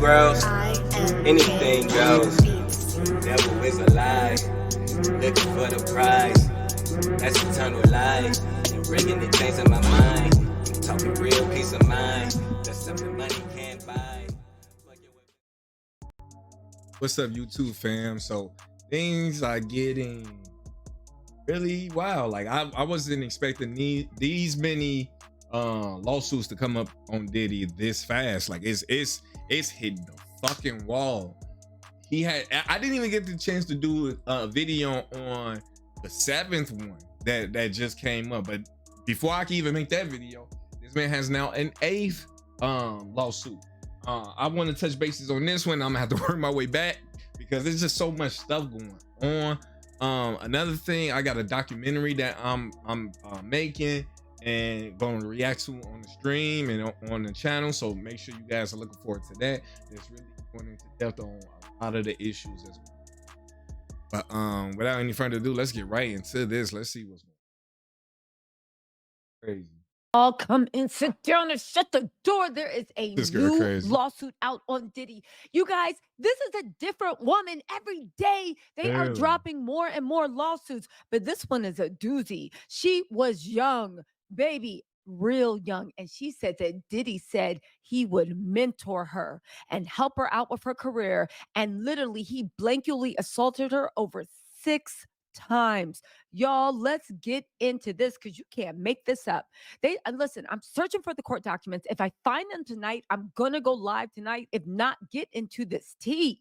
grows, anything goes. Devil is a lie, looking for the prize. That's eternal life, bringing the things in my mind. Talking real peace of mind, that's something money can't buy. What's up, YouTube fam? So things are getting really wild. Like I wasn't expecting these many lawsuits to come up on Diddy this fast. Like it's hitting the fucking wall. I didn't even get the chance to do a video on the 7th one that just came up, but before I can even make that video, this man has now an 8th lawsuit. I want to touch bases on this one. I'm gonna have to work my way back because there's just so much stuff going on. Another thing, I got a documentary that I'm making and going to react to on the stream and on the channel. So make sure you guys are looking forward to that. It's really going into depth on a lot of the issues as well. But without any further ado, let's get right into this. Let's see what's going on. Crazy. All come in, sit down, and shut the door. There is a new lawsuit out on Diddy. You guys, this is a different woman. Every day they are dropping more and more lawsuits, but this one is a doozy. She was young, baby, real young, and she said that Diddy said he would mentor her and help her out with her career, and literally he blankly assaulted her over 6 times. Y'all, let's get into this because you can't make this up. Listen, I'm searching for the court documents. If I find them tonight, I'm gonna go live tonight. If not, get into this tea.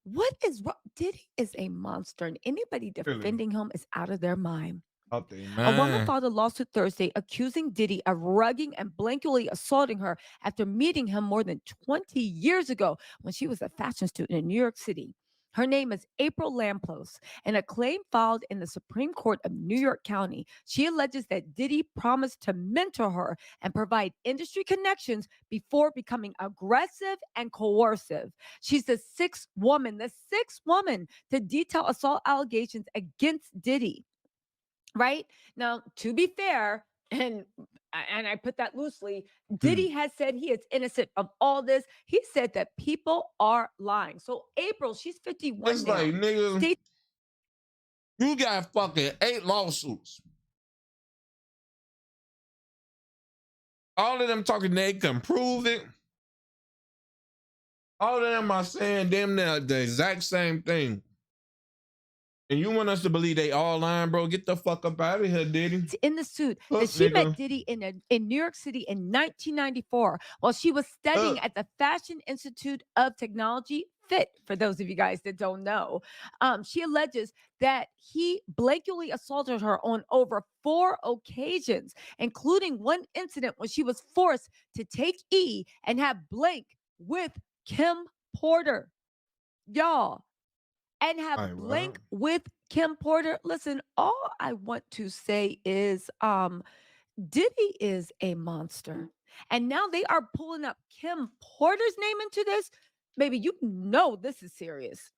What is wrong? Diddy is a monster, and anybody defending him is out of their mind. A woman filed a lawsuit Thursday accusing Diddy of rugging and blankly assaulting her after meeting him more than 20 years ago when she was a fashion student in New York City. Her name is April Lamplos, and a claim filed in the Supreme Court of New York County. She alleges that Diddy promised to mentor her and provide industry connections before becoming aggressive and coercive. She's the sixth woman to detail assault allegations against Diddy. Right? Now, to be fair, and I put that loosely, Diddy has said he is innocent of all this. He said that people are lying. So April, she's 51 it's now. Like, nigga, you got fucking 8 lawsuits. All of them talking they can prove it. All of them are saying damn near the exact same thing. And you want us to believe they all lying, bro? Get the fuck up out of here, Diddy. In the suit that she met Diddy in New York City in 1994 while she was studying at the Fashion Institute of Technology, FIT, for those of you guys that don't know. She alleges that he blankly assaulted her on over 4 occasions, including one incident when she was forced to take E and have blank with Kim Porter. Y'all. And have blank with Kim Porter. Listen, all I want to say is Diddy is a monster. And now they are pulling up Kim Porter's name into this. Baby, you know this is serious.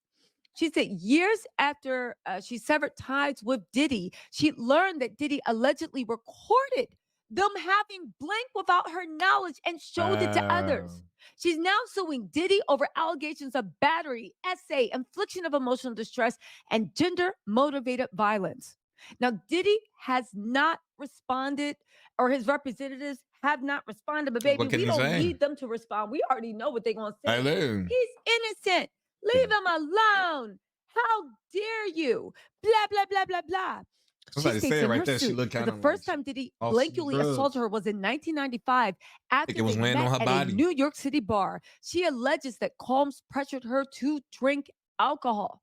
She said years after she severed ties with Diddy, she learned that Diddy allegedly recorded them having blank without her knowledge and showed it to others. She's now suing Diddy over allegations of battery, essay, infliction of emotional distress, and gender-motivated violence. Now, Diddy has not responded, or his representatives have not responded, but baby, we don't need them to respond. We already know what they're going to say. He's innocent. Leave him alone. How dare you? Blah, blah, blah, blah, blah. She states in her suit that the first time Diddy blankly assaulted her was in 1995 after they met at a New York City bar. She alleges that Combs pressured her to drink alcohol.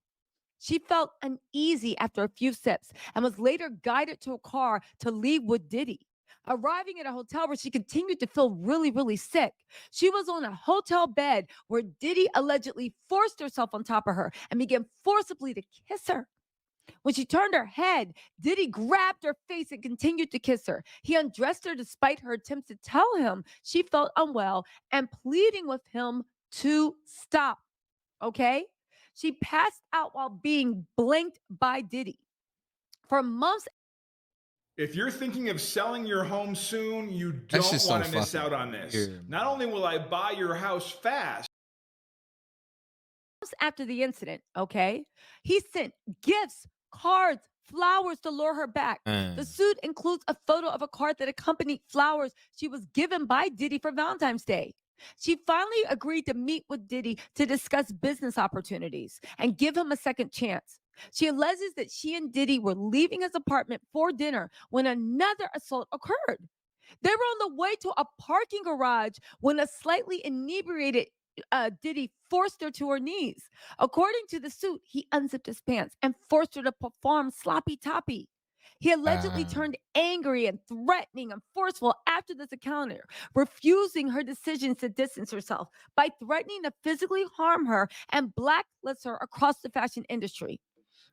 She felt uneasy after a few sips and was later guided to a car to leave with Diddy. Arriving at a hotel where she continued to feel really, really sick. She was on a hotel bed where Diddy allegedly forced herself on top of her and began forcibly to kiss her. When she turned her head, Diddy grabbed her face and continued to kiss her. He undressed her despite her attempts to tell him she felt unwell and pleading with him to stop. Okay? She passed out while being blanked by Diddy. For months. If you're thinking of selling your home soon, you don't want to miss out on this. Not only will I buy your house fast, after the incident, okay, he sent gifts, cards, flowers to lure her back. The suit includes a photo of a card that accompanied flowers she was given by Diddy for Valentine's Day. She finally agreed to meet with Diddy to discuss business opportunities and give him a second chance. She alleges that she and Diddy were leaving his apartment for dinner when another assault occurred. They were on the way to a parking garage when a slightly inebriated Diddy forced her to her knees. According to the suit, he unzipped his pants and forced her to perform sloppy toppy. He allegedly turned angry and threatening and forceful after this encounter, refusing her decisions to distance herself by threatening to physically harm her and blacklist her across the fashion industry.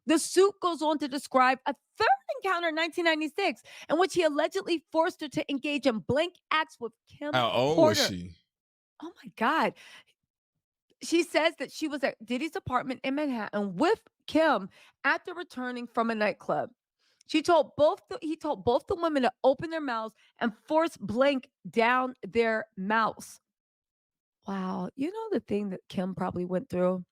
The suit goes on to describe a third encounter in 1996 in which he allegedly forced her to engage in blank acts with Kim How old Porter. was she? Oh my God. She says that she was at Diddy's apartment in Manhattan with Kim after returning from a nightclub. He told both the women to open their mouths and force blank down their mouths. Wow. You know the thing that Kim probably went through?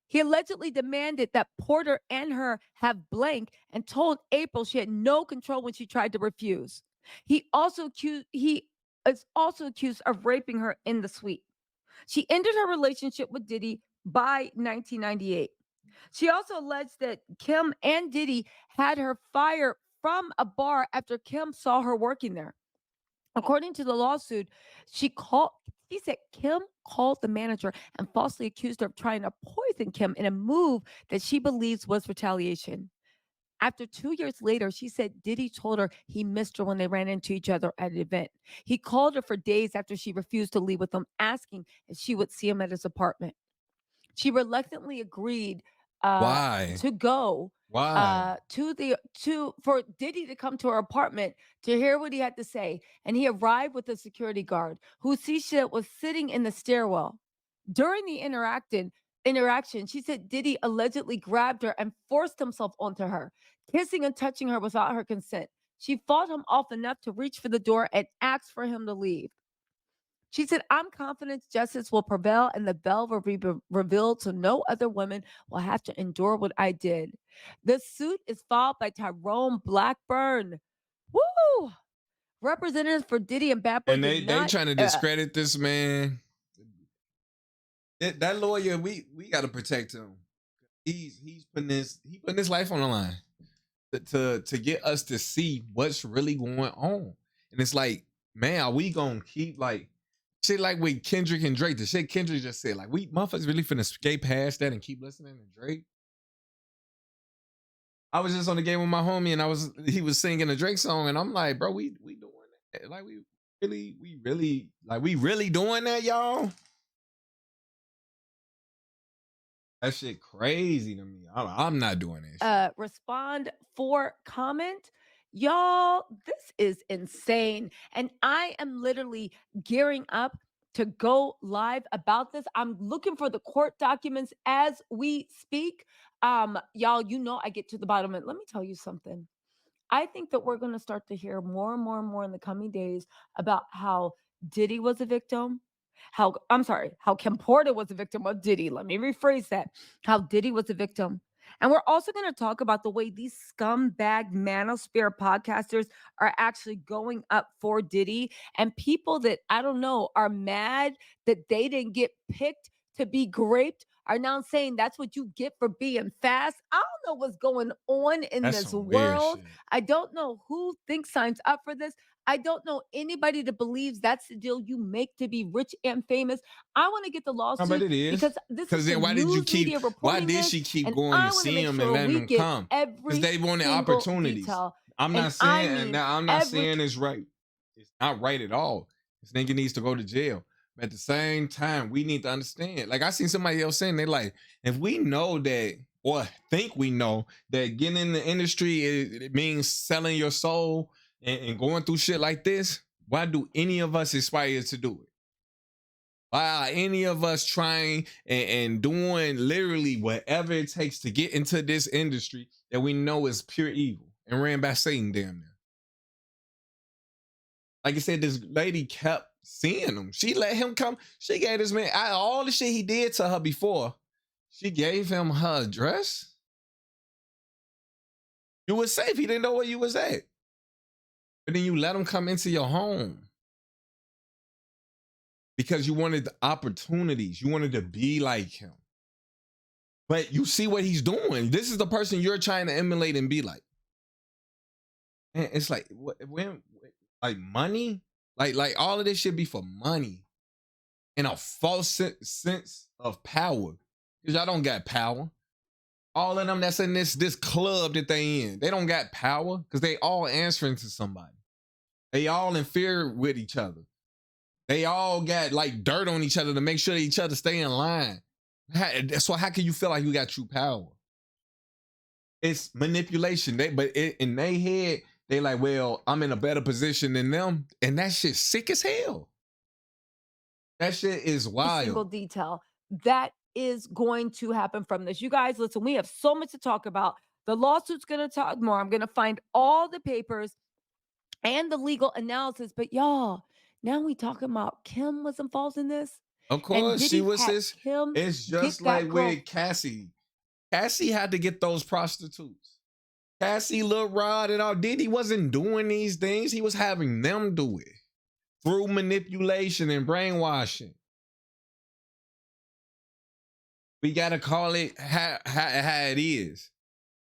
He allegedly demanded that Porter and her have blank and told April she had no control when she tried to refuse. He is also accused of raping her in the suite. She ended her relationship with Diddy by 1998. She also alleged that Kim and Diddy had her fired from a bar after Kim saw her working there. According to the lawsuit, she said Kim called the manager and falsely accused her of trying to poison Kim in a move that she believes was retaliation. After 2 years later, she said Diddy told her he missed her when they ran into each other at an event. He called her for days after she refused to leave with him, asking if she would see him at his apartment. She reluctantly agreed Why? to go Why? for Diddy to come to her apartment to hear what he had to say. And he arrived with a security guard who she said was sitting in the stairwell. During the interaction, she said Diddy allegedly grabbed her and forced himself onto her, kissing and touching her without her consent. She fought him off enough to reach for the door and ask for him to leave. She said, I'm confident justice will prevail and the veil will be revealed so no other women will have to endure what I did. The suit is filed by Tyrone Blackburn. Woo! Representatives for Diddy and Bad Boy And they not, trying to discredit this man. That lawyer, we got to protect him. He's putting his life on the line to get us to see what's really going on. And it's like, man, are we gonna keep like shit like with Kendrick and Drake? The shit Kendrick just said, like, we motherfuckers really finna skate past that and keep listening to Drake. I was just on the game with my homie and he was singing a Drake song and I'm like, bro, we doing that. Like we really doing that, y'all. That shit crazy to me. I'm not doing that shit. Respond for comment. Y'all, this is insane. And I am literally gearing up to go live about this. I'm looking for the court documents as we speak. Y'all, you know I get to the bottom of it. Let me tell you something. I think that we're going to start to hear more and more and more in the coming days about how Diddy was a victim. How Kim Porter was a victim of Diddy. Let me rephrase that. How Diddy was a victim. And we're also going to talk about the way these scumbag manosphere podcasters are actually going up for Diddy and people that I don't know are mad that they didn't get picked to be graped are now saying that's what you get for being fast. I don't know what's going on in this world. I don't know who thinks signs up for this. I don't know anybody that believes that's the deal you make to be rich and famous. I want to get the lawsuit but it is. because this is then why did she keep going to see him and letting him come? Because they wanted opportunities. Detail. I'm not saying it's right. It's not right at all. This nigga needs to go to jail. But at the same time, we need to understand. Like I seen somebody else saying, they like, if we know that or think we know that getting in the industry it means selling your soul and going through shit like this, why do any of us aspire to do it? Why are any of us trying and doing literally whatever it takes to get into this industry that we know is pure evil and ran by Satan damn near? Like I said, this lady kept seeing him. She let him come. She gave this man all the shit he did to her before. She gave him her address. You was safe. He didn't know where you was at. But then you let him come into your home because you wanted the opportunities. You wanted to be like him. But you see what he's doing. This is the person you're trying to emulate and be like. And it's like, when, like money? Like all of this should be for money and a false sense of power. Because y'all don't got power. All of them that's in this club that they in, they don't got power because they all answering to somebody. They all in fear with each other. They all got like dirt on each other to make sure that each other stay in line. So how can you feel like you got true power? It's manipulation. In their head, they like, well, I'm in a better position than them. And that shit's sick as hell. That shit is wild. Single detail that is going to happen from this. You guys, listen, we have so much to talk about. The lawsuit's going to talk more. I'm going to find all the papers and the legal analysis. But y'all, now we talking about Kim was involved in this. Of course, she was his. Kim it's just like with Cassie. Cassie had to get those prostitutes. Cassie, Lil Rod, and all. Diddy wasn't doing these things. He was having them do it through manipulation and brainwashing. We gotta call it how it is.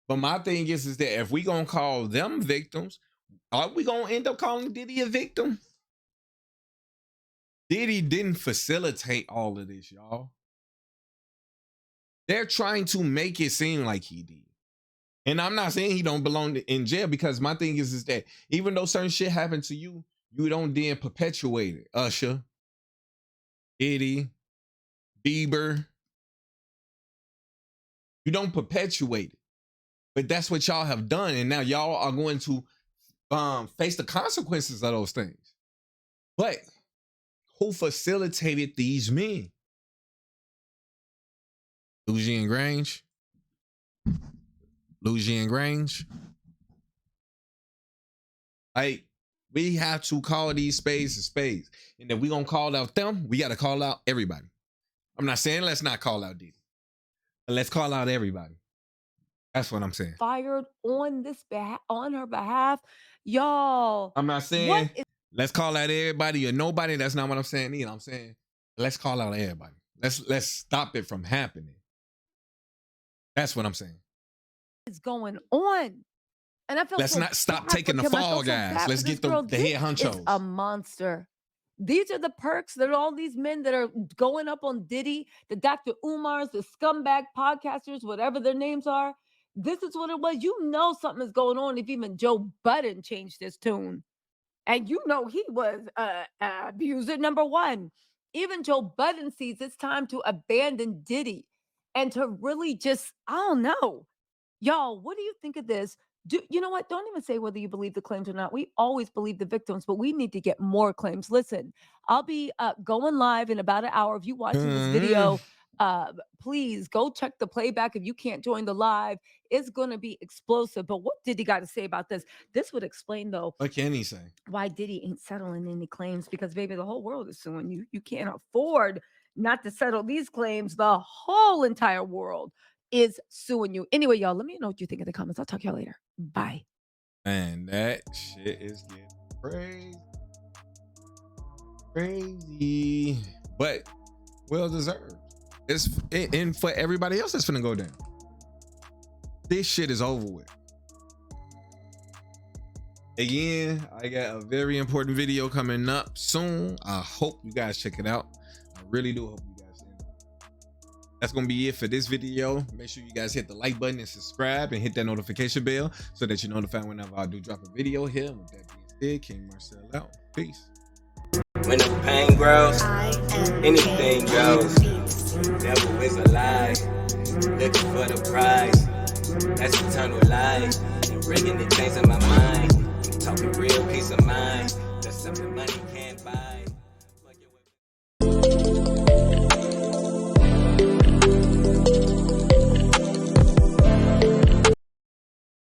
But my thing is that if we gonna call them victims, are we gonna end up calling Diddy a victim? Diddy didn't facilitate all of this, y'all. They're trying to make it seem like he did. And I'm not saying he don't belong in jail, because my thing is that even though certain shit happened to you, you don't then perpetuate it. Usher, Diddy, Bieber. You don't perpetuate it. But that's what y'all have done. And now y'all are going to face the consequences of those things. But who facilitated these men? Lucian Grange. Like, we have to call these spades a spades. And if we gonna call out them, we gotta call out everybody. I'm not saying let's not call out Diddy, but let's call out everybody. That's what I'm saying. Fired on her behalf, y'all. I'm not saying let's call out everybody or nobody. That's not what I'm saying either. I'm saying let's call out everybody. Let's stop it from happening. That's what I'm saying. Is going on, and I feel let's not stop taking the fall guys. Let's get the head honchos. A monster. These are the perks. There are all these men that are going up on Diddy, the Dr. Umars, the scumbag podcasters, whatever their names are. This is what it was. You know something is going on if even Joe Budden changed his tune. And you know he was abuser number one. Even Joe Budden sees it's time to abandon Diddy and to really just, I don't know. Y'all, what do you think of this? You know what? Don't even say whether you believe the claims or not. We always believe the victims, but we need to get more claims. Listen, I'll be going live in about an hour. If you're watching this video, please go check the playback. If you can't join the live, it's going to be explosive. But what did he got to say about this? This would explain, though. What can he say? Why Diddy ain't settling any claims, because, baby, the whole world is suing you. You can't afford not to settle these claims. The whole entire world is suing you. Anyway, y'all, let me know what you think in the comments. I'll talk to y'all later. Bye. Man, that shit is getting crazy. But well deserved. And for everybody else that's finna go down. This shit is over with. Again, I got a very important video coming up soon. I hope you guys check it out. I really do hope you guys do. That's gonna be it for this video. Make sure you guys hit the like button and subscribe and hit that notification bell so that you're notified whenever I do drop a video here. With that being said, KingMarcell out. Peace. When the pain grows, anything goes. Devil is a lie, looking for the prize. That's eternal life. And bringing the chains in my mind. Talking real peace of mind. That's something money